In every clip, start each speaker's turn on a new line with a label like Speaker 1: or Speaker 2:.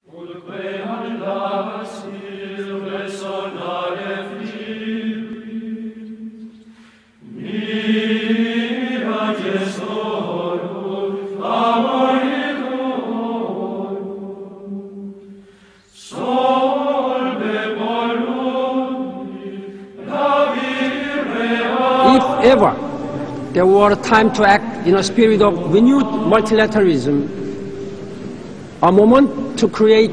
Speaker 1: If ever there were a time to act in a spirit of renewed multilateralism, a moment to create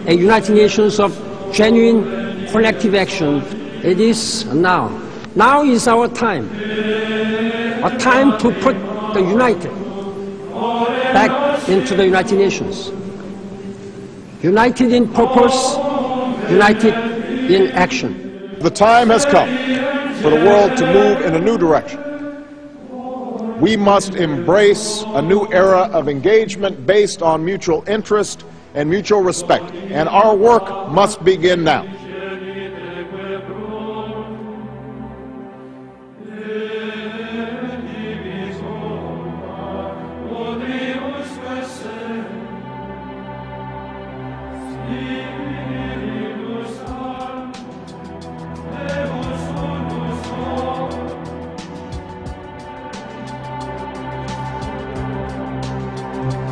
Speaker 1: a United Nations of genuine collective action, it is now. Now is our time, a time to put the United back into the United Nations. United in purpose, united in action.
Speaker 2: The time has come for the world to move in a new direction. We must embrace a new era of engagement based on mutual interest and mutual respect, and our work must begin now.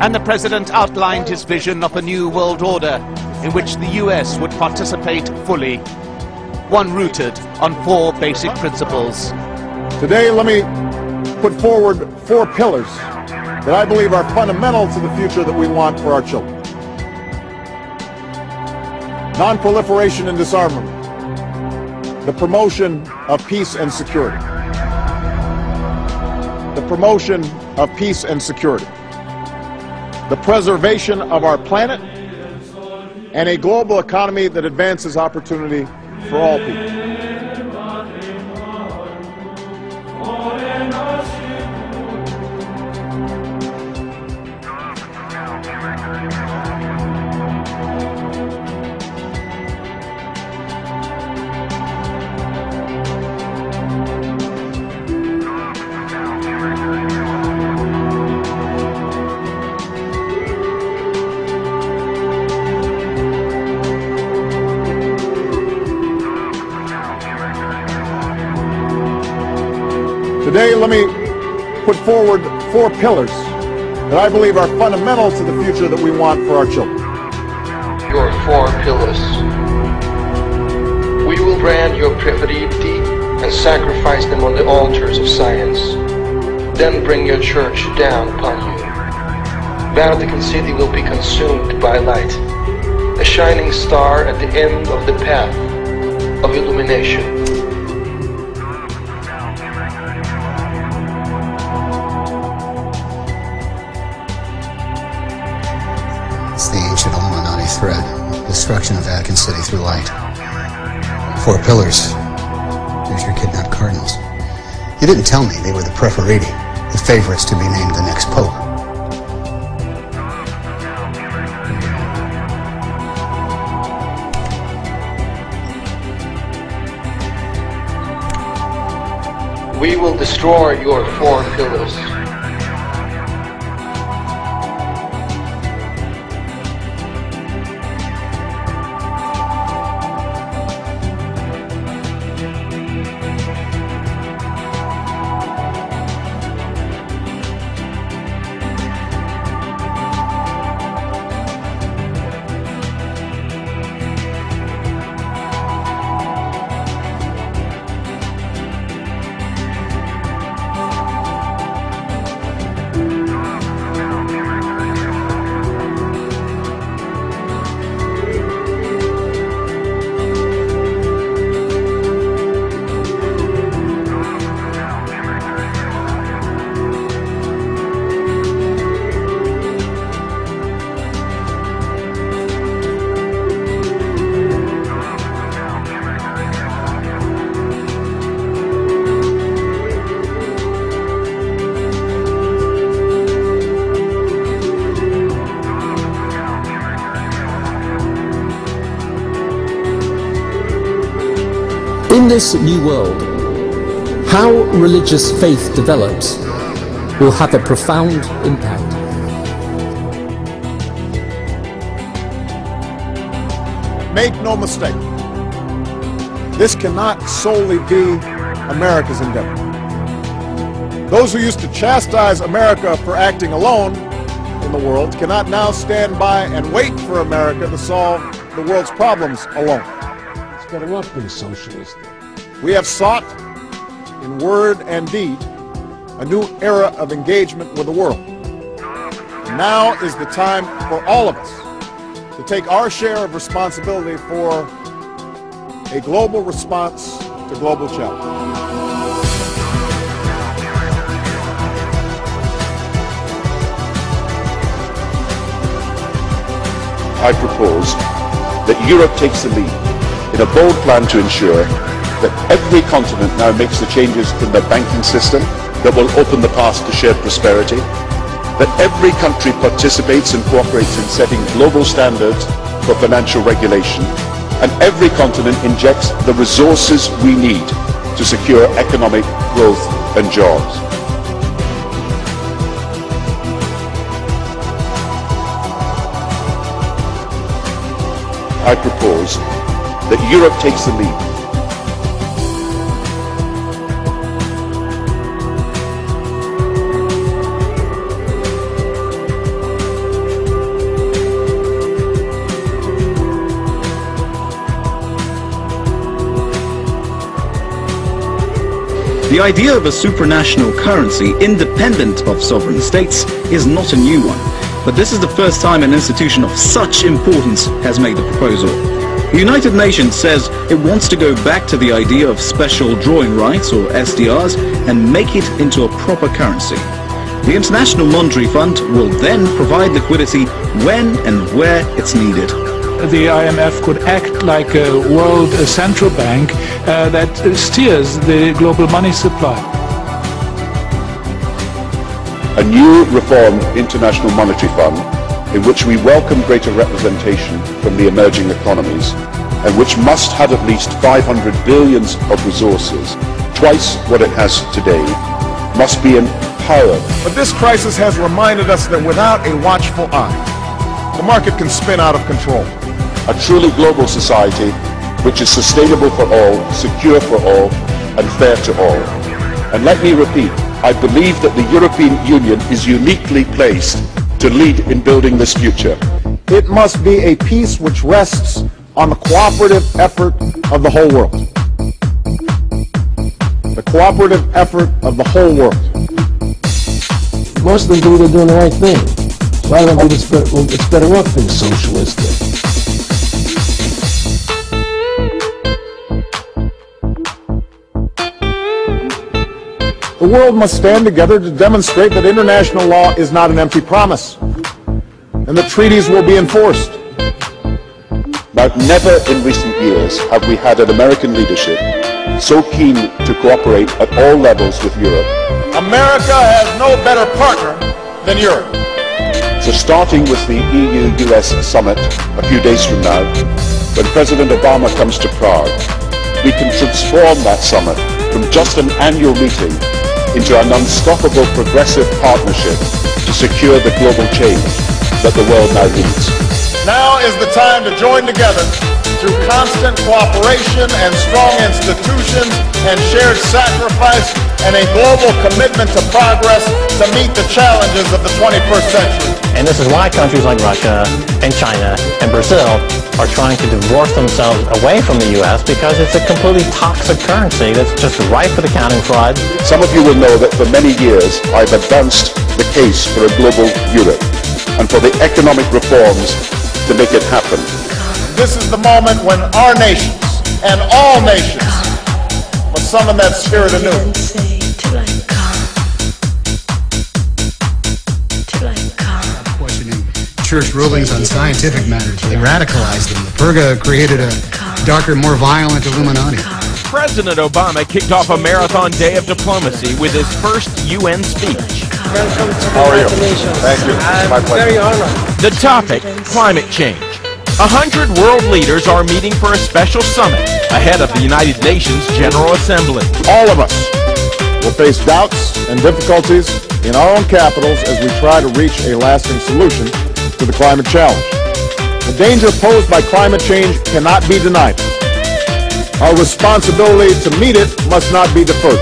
Speaker 3: And the President outlined his vision of a new world order in which the US would participate fully, one rooted on 4 basic principles.
Speaker 2: Today, let me put forward 4 pillars that I believe are fundamental to the future that we want for our children. Non-proliferation and disarmament, the promotion of peace and security. The promotion of peace and security. The preservation of our planet, and a global economy that advances opportunity for all people. Today, let me put forward 4 pillars that I believe are fundamental to the future that we want for our children.
Speaker 4: Your 4 pillars. We will brand your preferiti and sacrifice them on the altars of science. Then bring your church down upon you. Vatican City will be consumed by light, a shining star at the end of the path of illumination.
Speaker 5: It's the ancient Illuminati thread, destruction of Vatican City through light. 4 pillars. There's your kidnapped cardinals. You didn't tell me they were the preferiti, the favorites to be named the next pope.
Speaker 4: We will destroy your 4 pillars.
Speaker 6: In this new world, how religious faith develops will have a profound impact.
Speaker 2: make no mistake, this cannot solely be America's endeavor. Those who used to chastise America for acting alone in the world cannot now stand by and wait for America to solve the world's problems alone.
Speaker 1: It's better not being socialist.
Speaker 2: We have sought, in word and deed, a new era of engagement with the world. Now is the time for all of us to take our share of responsibility for a global response to global challenge.
Speaker 7: I propose that Europe takes the lead in a bold plan to ensure that every continent now makes the changes in their banking system that will open the path to shared prosperity, that every country participates and cooperates in setting global standards for financial regulation, and every continent injects the resources we need to secure economic growth and jobs. I propose that Europe takes the lead.
Speaker 8: The idea of a supranational currency independent of sovereign states is not a new one, but this is the first time an institution of such importance has made the proposal. The United Nations says it wants to go back to the idea of special drawing rights, or SDRs, and make it into a proper currency. The International Monetary Fund will then provide liquidity when and where it's needed.
Speaker 9: The IMF could act like a world central bank that steers the global money supply.
Speaker 7: A new reformed International Monetary Fund in which we welcome greater representation from the emerging economies and which must have at least 500 billion of resources, twice what it has today, must be empowered.
Speaker 2: But this crisis has reminded us that without a watchful eye, the market can spin out of control.
Speaker 7: A truly global society which is sustainable for all, secure for all, and fair to all. And let me repeat, I believe that the European Union is uniquely placed to lead in building this future.
Speaker 2: It must be a peace which rests on the cooperative effort of the whole world. The cooperative effort of the whole world.
Speaker 1: Most of them believe they're doing the right thing. So I don't believe it's better off being socialistic.
Speaker 2: The world must stand together to demonstrate that international law is not an empty promise, and that treaties will be enforced.
Speaker 7: Now, never in recent years have we had an American leadership so keen to cooperate at all levels with Europe.
Speaker 2: America has no better partner than Europe.
Speaker 7: So starting with the EU-US summit a few days from now, when President Obama comes to Prague, we can transform that summit from just an annual meeting into an unstoppable progressive partnership to secure the global change that the world now needs.
Speaker 2: Now is the time to join together through constant cooperation and strong institutions and shared sacrifice and a global commitment to progress to meet the challenges of the 21st century.
Speaker 10: And this is why countries like Russia and China and Brazil are trying to divorce themselves away from the U.S. because it's a completely toxic currency that's just ripe for accounting fraud.
Speaker 7: Some of you will know that for many years I've advanced the case for a global Europe and for the economic reforms to make it happen.
Speaker 2: This is the moment when our nations and all nations must summon that spirit anew.
Speaker 5: Church rulings on scientific matters. They radicalized them. The Purga created a darker, more violent Illuminati.
Speaker 11: President Obama kicked off a marathon day of diplomacy with his first UN speech.
Speaker 1: Welcome to the
Speaker 2: How are you?
Speaker 1: United Nations.
Speaker 2: Thank you.
Speaker 1: I'm
Speaker 2: My pleasure.
Speaker 1: very honored.
Speaker 11: The topic, climate change. 100 world leaders are meeting for a special summit ahead of the United Nations General Assembly.
Speaker 2: All of us will face doubts and difficulties in our own capitals as we try to reach a lasting solution to the climate challenge. The danger posed by climate change cannot be denied. Our responsibility to meet it must not be deferred.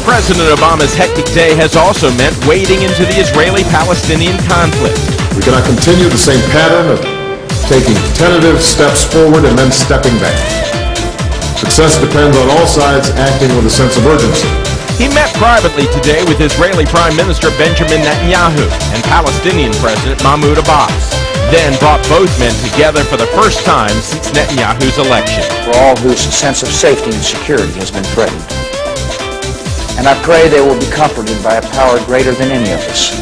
Speaker 11: President Obama's hectic day has also meant wading into the Israeli-Palestinian conflict.
Speaker 12: We cannot continue the same pattern of taking tentative steps forward and then stepping back. Success depends on all sides acting with a sense of urgency.
Speaker 11: He met privately today with Israeli Prime Minister Benjamin Netanyahu and Palestinian President Mahmoud Abbas, then brought both men together for the first time since Netanyahu's election.
Speaker 13: For all whose sense of safety and security has been threatened. And I pray they will be comforted by a power greater than any of us,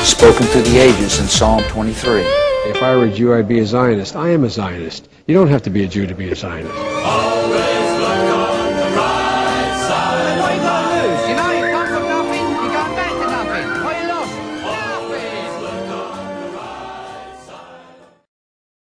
Speaker 13: spoken through the ages in Psalm 23.
Speaker 14: If I were a Jew, I'd be a Zionist. I am a Zionist. You don't have to be a Jew to be a Zionist.
Speaker 15: Always look